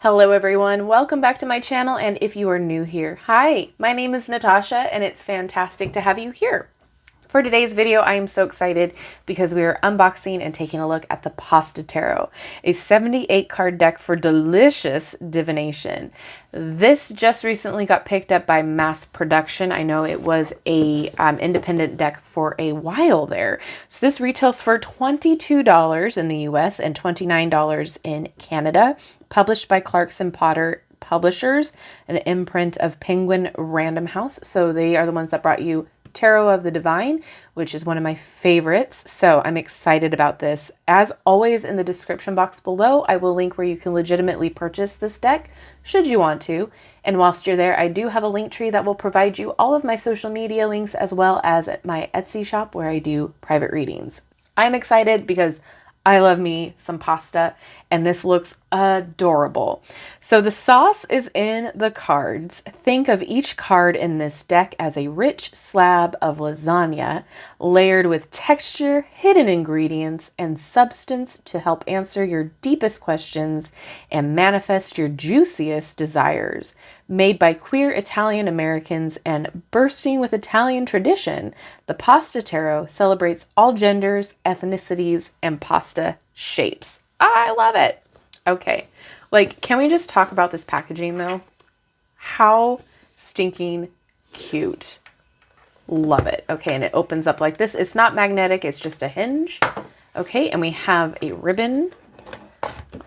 Hello everyone, welcome back to my channel, and if you are new here, hi, my name is Natasha and it's fantastic to have you here. For today's video, I am so excited because we are unboxing and taking a look at the Pasta Tarot, a 78 card deck for delicious divination. This just recently got picked up by Mass Production. I know it was a independent deck for a while there. So this retails for $22 in the US and $29 in Canada, published by Clarkson Potter Publishers, an imprint of Penguin Random House. So they are the ones that brought you Tarot of the Divine, which is one of my favorites. So I'm excited about this. As always, in the description box below, I will link where you can legitimately purchase this deck should you want to. And whilst you're there, I do have a link tree that will provide you all of my social media links as well as my Etsy shop where I do private readings. I'm excited because I love me some pasta, and this looks adorable. So the sauce is in the cards. Think of each card in this deck as a rich slab of lasagna, layered with texture, hidden ingredients, and substance to help answer your deepest questions and manifest your juiciest desires. Made by queer Italian Americans and bursting with Italian tradition, the Pasta Tarot celebrates all genders, ethnicities, and pasta shapes. I love it. Okay, can we just talk about this packaging though? How stinking cute. Love it. Okay, and it opens up like this. It's not magnetic, it's just a hinge. Okay, and we have a ribbon.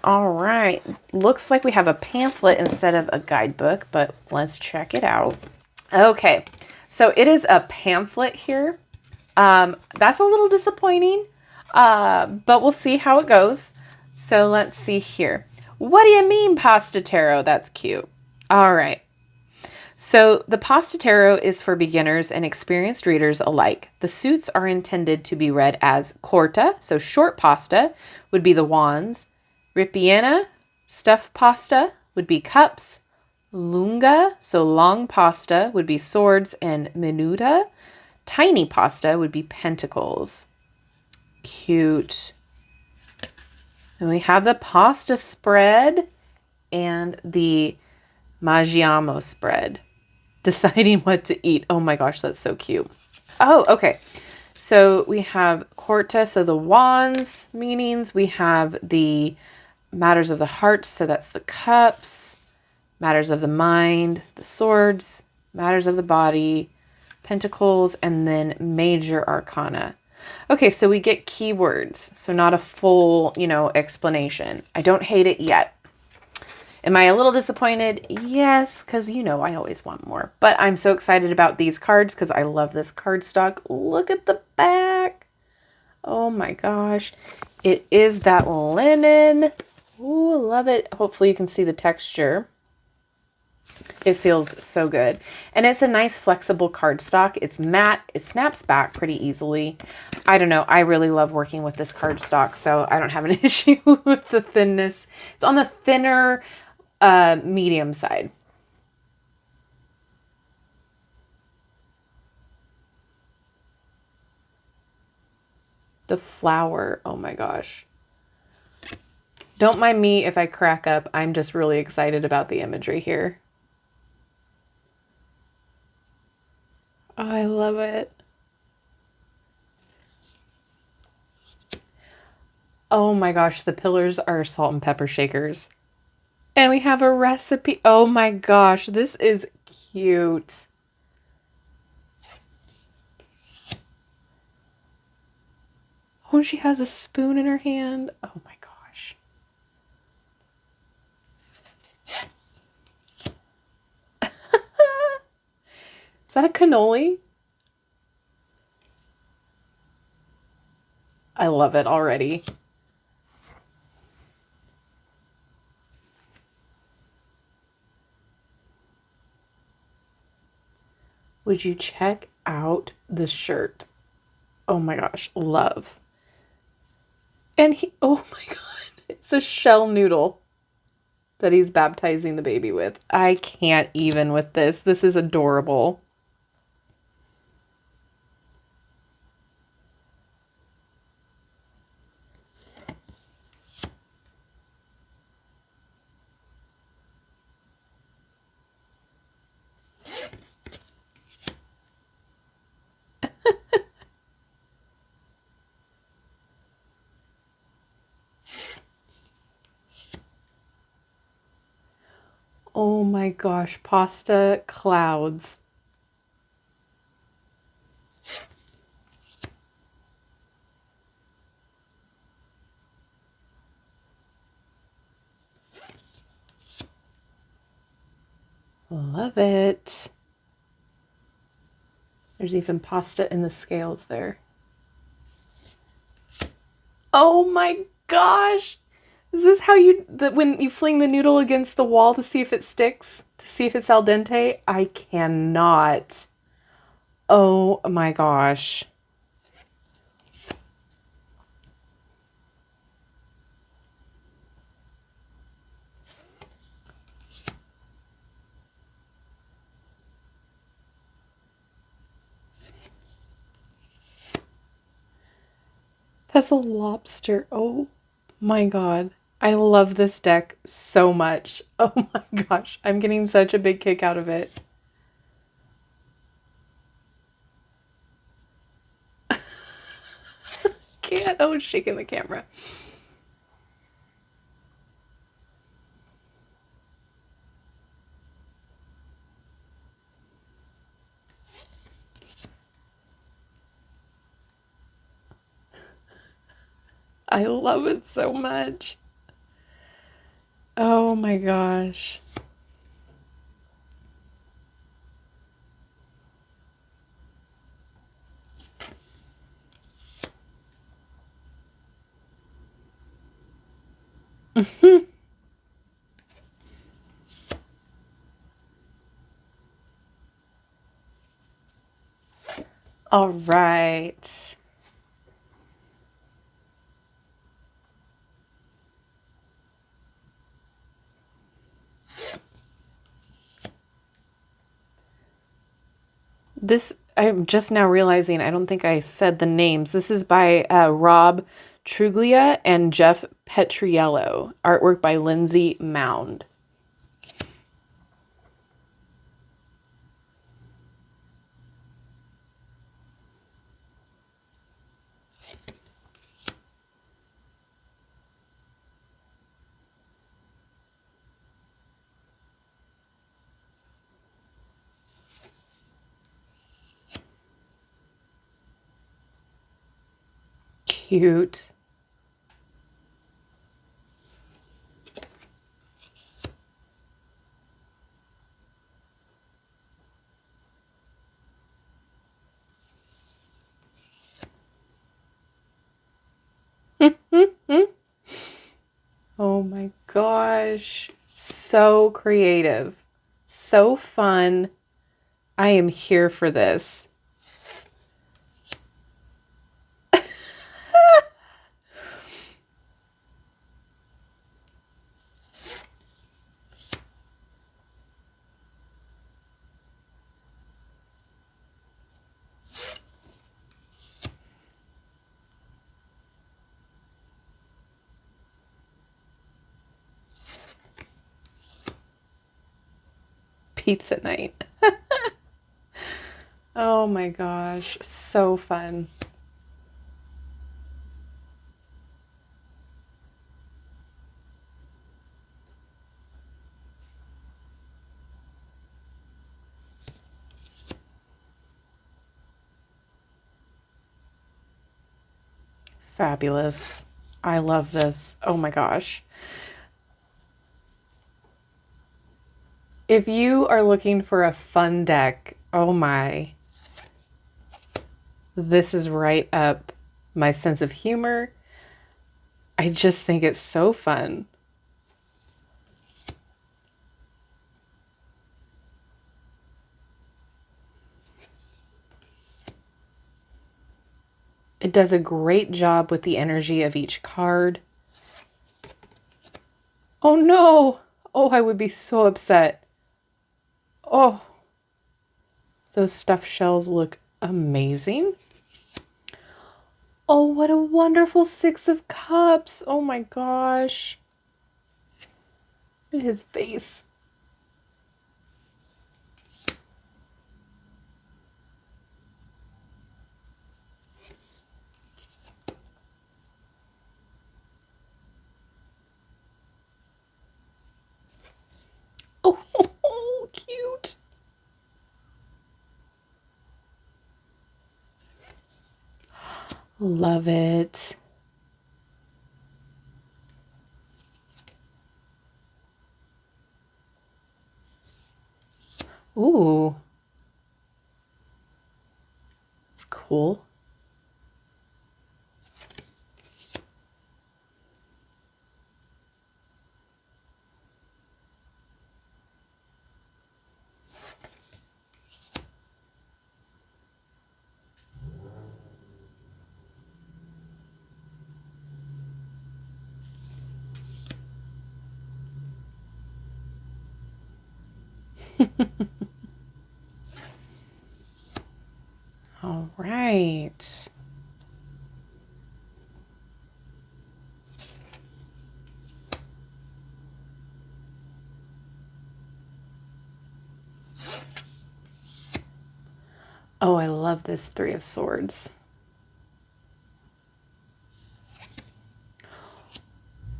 All right, looks like we have a pamphlet instead of a guidebook, but let's check it out. Okay, so it is a pamphlet here. That's a little disappointing, but we'll see how it goes. So let's see here. What do you mean, Pasta Tarot? That's cute. All right. So the Pasta Tarot is for beginners and experienced readers alike. The suits are intended to be read as corta, so short pasta, would be the wands. Ripiena, stuffed pasta, would be cups. Lunga, so long pasta, would be swords and minuta. Tiny pasta would be pentacles. Cute. And we have the pasta spread and the Mangiamo spread. Deciding what to eat. Oh my gosh, that's so cute. Oh, okay. So we have Corta, so the wands meanings. We have the matters of the heart, so that's the cups. Matters of the mind, the swords. Matters of the body, pentacles, and then major arcana. Okay, so we get keywords, so not a full, explanation. I don't hate it yet. Am I a little disappointed? Yes, because I always want more. But I'm so excited about these cards because I love this cardstock. Look at the back. Oh my gosh. It is that linen. Ooh, love it. Hopefully you can see the texture. It feels so good. And it's a nice flexible cardstock. It's matte. It snaps back pretty easily. I don't know. I really love working with this cardstock, so I don't have an issue with the thinness. It's on the thinner medium side. The flower. Oh my gosh. Don't mind me if I crack up. I'm just really excited about the imagery here. Oh, I love it. Oh my gosh, the pillars are salt and pepper shakers. And we have a recipe. Oh my gosh, this is cute. Oh, she has a spoon in her hand. Oh my gosh. Is that a cannoli? I love it already. Would you check out the shirt? Oh my gosh, love. And oh my God, it's a shell noodle that he's baptizing the baby with. I can't even with this. This is adorable. Oh my gosh, pasta clouds. Love it. There's even pasta in the scales there. Oh my gosh. Is this how when you fling the noodle against the wall to see if it sticks? To see if it's al dente? I cannot. Oh my gosh. That's a lobster. Oh my god. I love this deck so much. Oh my gosh. I'm getting such a big kick out of it. Can't. Oh, it's shaking the camera. I love it so much. Oh my gosh. All right. This, I'm just now realizing, I don't think I said the names. This is by Rob Truglia and Jeff Petriello. Artwork by Lindsay Mound. Cute. Oh my gosh. So creative. So fun. I am here for this. Pizza night. Oh my gosh. So fun. Fabulous. I love this. Oh my gosh. If you are looking for a fun deck, oh my, this is right up my sense of humor. I just think it's so fun. It does a great job with the energy of each card. Oh no! Oh, I would be so upset. Oh, those stuffed shells look amazing. Oh, what a wonderful Six of Cups. Oh my gosh. Look at his face. Oh, Love it. Ooh. It's cool. All right. Oh, I love this Three of Swords.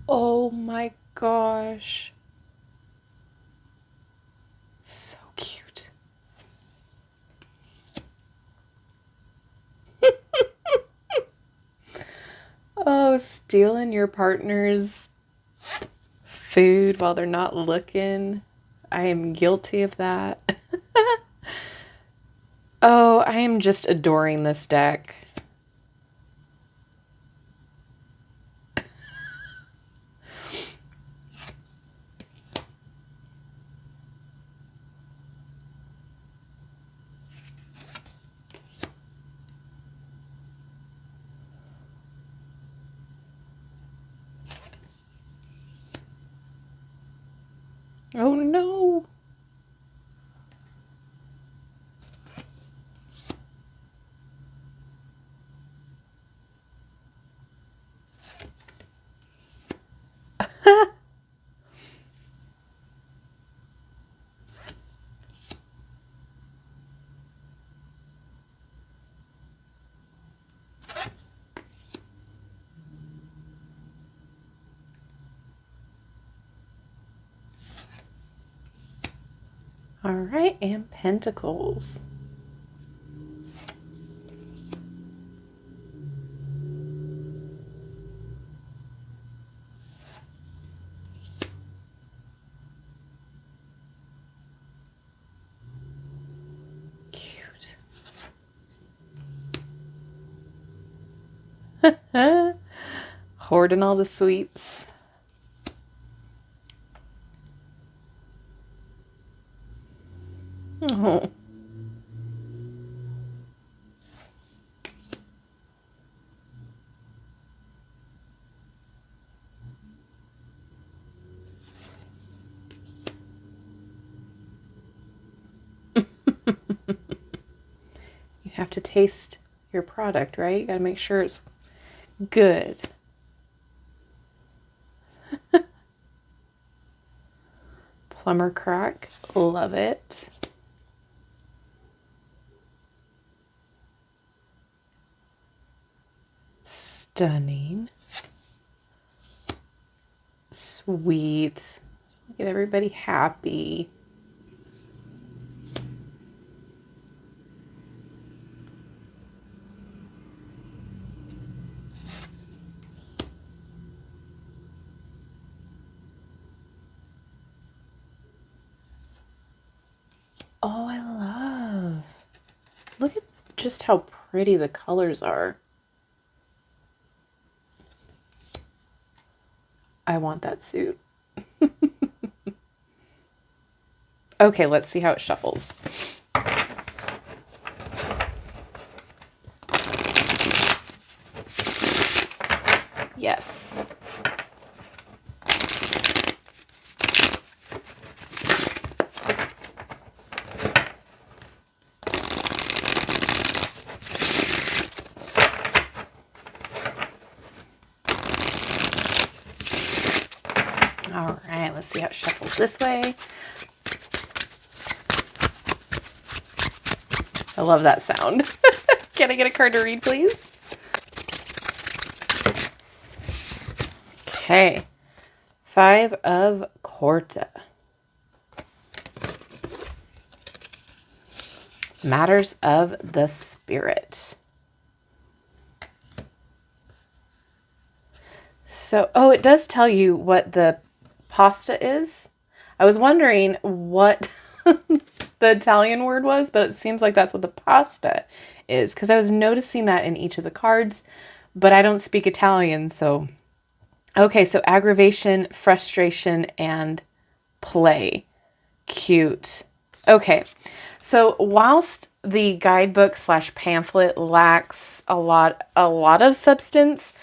Oh my gosh. So cute. Oh, stealing your partner's food while they're not looking. I am guilty of that. Oh, I am just adoring this deck. Oh no. All right, and Pentacles. Cute. Hoarding all the sweets. Oh. You have to taste your product, right? You gotta make sure it's good. Plumber crack, love it. Stunning. Sweet. Get everybody happy. Oh, I love. Look at just how pretty the colors are. I want that suit. Okay, let's see how it shuffles. Yes. All right, let's see how it shuffles this way. I love that sound. Can I get a card to read, please? Okay. Five of Quarta. Matters of the Spirit. So, oh, it does tell you what the pasta is. I was wondering what the Italian word was, but it seems like that's what the pasta is, because I was noticing that in each of the cards, but I don't speak Italian, so... Okay, so aggravation, frustration, and play. Cute. Okay, so whilst the guidebook slash pamphlet lacks a lot of substance,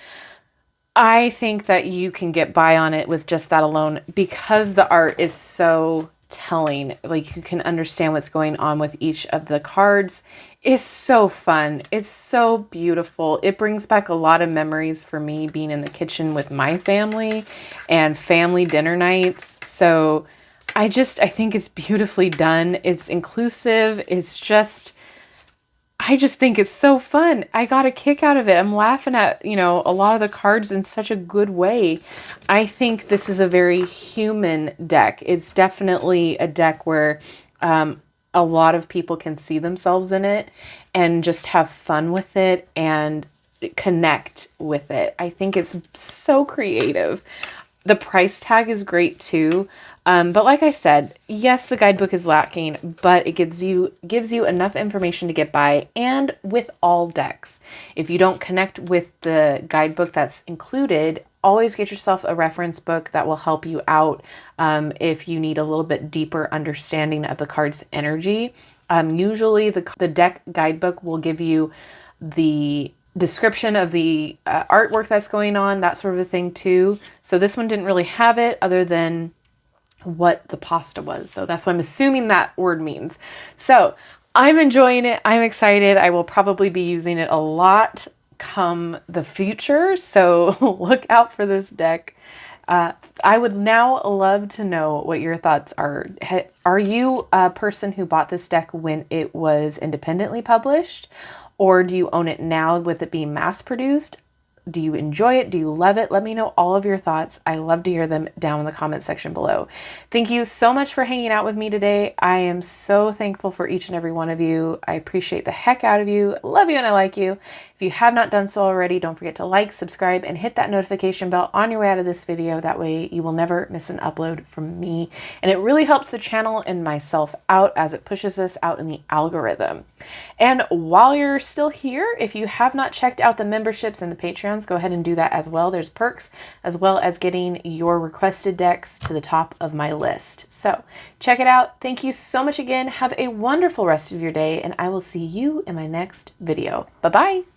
I think that you can get by on it with just that alone, because the art is so telling. Like, you can understand what's going on with each of the cards. It's so fun. It's so beautiful. It brings back a lot of memories for me being in the kitchen with my family and family dinner nights. So I think it's beautifully done. It's inclusive. I just think it's so fun. I got a kick out of it. I'm laughing at, a lot of the cards in such a good way. I think this is a very human deck. It's definitely a deck where a lot of people can see themselves in it and just have fun with it and connect with it. I think it's so creative. The price tag is great too. But like I said, yes, the guidebook is lacking, but it gives you enough information to get by, and with all decks. If you don't connect with the guidebook that's included, always get yourself a reference book that will help you out if you need a little bit deeper understanding of the card's energy. Usually the deck guidebook will give you the description of the artwork that's going on, that sort of a thing too. So this one didn't really have it other than what the pasta was. So that's what I'm assuming that word means. So I'm enjoying it. I'm excited. I will probably be using it a lot come the future. So look out for this deck. I would now love to know what your thoughts are. Are you a person who bought this deck when it was independently published? Or do you own it now with it being mass produced? Do you enjoy it? Do you love it? Let me know all of your thoughts. I love to hear them down in the comment section below. Thank you so much for hanging out with me today. I am so thankful for each and every one of you. I appreciate the heck out of you. I love you and I like you. If you have not done so already, don't forget to like, subscribe, and hit that notification bell on your way out of this video. That way you will never miss an upload from me. And it really helps the channel and myself out as it pushes this out in the algorithm. And while you're still here, if you have not checked out the memberships and the Patreons, go ahead and do that as well. There's perks, as well as getting your requested decks to the top of my list. So check it out. Thank you so much again. Have a wonderful rest of your day, and I will see you in my next video. Bye-bye.